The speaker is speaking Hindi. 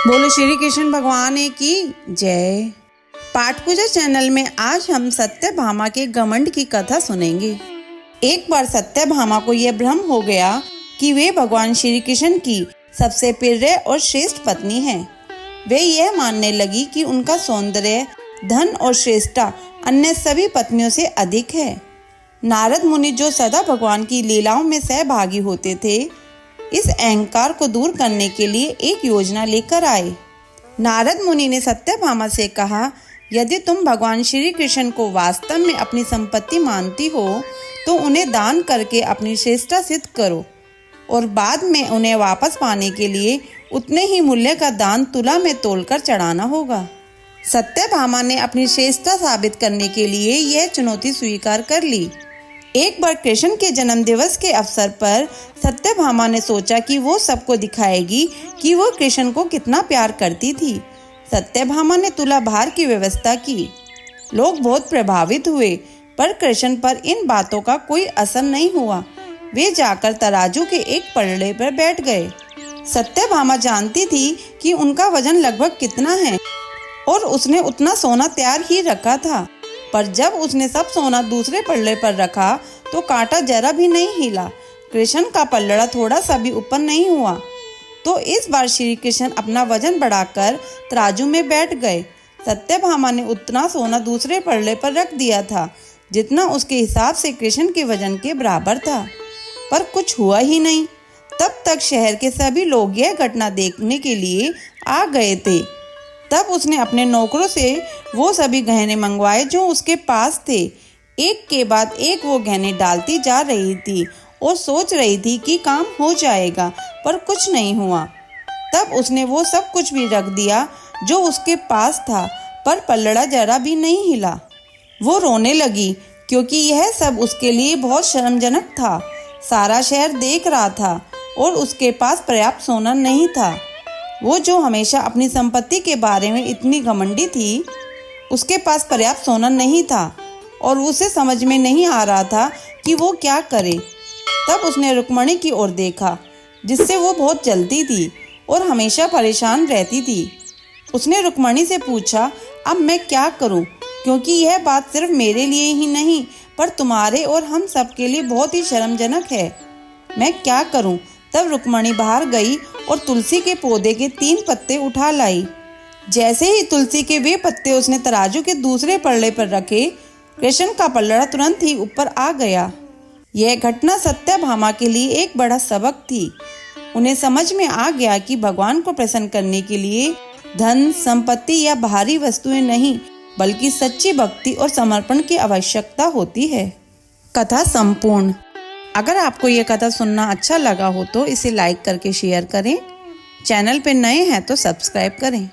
बोलो श्री कृष्ण भगवान की जय। पाठ पूजा चैनल में आज हम सत्यभामा के घमंड की कथा सुनेंगे। एक बार सत्यभामा को यह भ्रम हो गया कि वे भगवान श्री कृष्ण की सबसे प्रिय और श्रेष्ठ पत्नी हैं। वे यह मानने लगी कि उनका सौंदर्य, धन और श्रेष्ठता अन्य सभी पत्नियों से अधिक है। नारद मुनि जो सदा भगवान की लीलाओं में सहभागी होते थे, इस अहंकार को दूर करने के लिए एक योजना लेकर आए। नारद मुनि ने सत्यभामा से कहा, यदि तुम भगवान श्री कृष्ण को वास्तव में अपनी संपत्ति मानती हो तो उन्हें दान करके अपनी श्रेष्ठता सिद्ध करो और बाद में उन्हें वापस पाने के लिए उतने ही मूल्य का दान तुला में तोलकर चढ़ाना होगा। सत्यभामा ने अपनी श्रेष्ठता साबित करने के लिए यह चुनौती स्वीकार कर ली। एक बार कृष्ण के जन्मदिवस के अवसर पर सत्यभामा ने सोचा कि वो सबको दिखाएगी कि वो कृष्ण को कितना प्यार करती थी। सत्यभामा ने तुला भार की व्यवस्था की। लोग बहुत प्रभावित हुए, पर कृष्ण पर इन बातों का कोई असर नहीं हुआ। वे जाकर तराजू के एक पलड़े पर बैठ गए। सत्यभामा जानती थी कि उनका वजन लगभग कितना है और उसने उतना सोना तैयार ही रखा था, पर जब उसने सब सोना दूसरे पल्ले पर रखा तो कांटा जरा भी नहीं हिला। कृष्ण का पल्लड़ा थोड़ा सा भी ऊपर नहीं हुआ। तो इस बार श्री कृष्ण अपना वजन बढ़ाकर तराजू में बैठ गए। सत्यभामा ने उतना सोना दूसरे पल्ले पर रख दिया था जितना उसके हिसाब से कृष्ण के वजन के बराबर था, पर कुछ हुआ ही नहीं। तब तक शहर के सभी लोग यह घटना देखने के लिए आ गए थे। तब उसने अपने नौकरों से वो सभी गहने मंगवाए जो उसके पास थे। एक के बाद एक वो गहने डालती जा रही थी और सोच रही थी कि काम हो जाएगा, पर कुछ नहीं हुआ। तब उसने वो सब कुछ भी रख दिया जो उसके पास था, पर पल्लड़ा जरा भी नहीं हिला। वो रोने लगी क्योंकि यह सब उसके लिए बहुत शर्मजनक था। सारा शहर देख रहा था और उसके पास पर्याप्त सोना नहीं था। वो जो हमेशा अपनी संपत्ति के बारे में इतनी घमंडी थी, उसके पास पर्याप्त सोना नहीं था और उसे समझ में नहीं आ रहा था कि वो क्या करे। तब उसने रुक्मणी की ओर देखा, जिससे वो बहुत जलती थी और हमेशा परेशान रहती थी। उसने रुक्मणी से पूछा, अब मैं क्या करूं, क्योंकि यह बात सिर्फ मेरे लिए ही नहीं पर तुम्हारे और हम सब के लिए बहुत ही शर्मजनक है। मैं क्या करूं? तब रुक्मणी बाहर गई और तुलसी के पौधे के 3 पत्ते उठा लाई। जैसे ही तुलसी के वे पत्ते उसने तराजू के दूसरे पल्ले पर रखे, कृष्ण का पल्लड़ा तुरंत ही ऊपर आ गया। यह घटना सत्यभामा के लिए एक बड़ा सबक थी। उन्हें समझ में आ गया कि भगवान को प्रसन्न करने के लिए धन, संपत्ति या बाहरी वस्तुएं नहीं, बल्कि सच्ची भक्ति और समर्पण की आवश्यकता होती है। कथा संपूर्ण। अगर आपको ये कथा सुनना अच्छा लगा हो तो इसे लाइक करके शेयर करें। चैनल पे नए हैं तो सब्सक्राइब करें।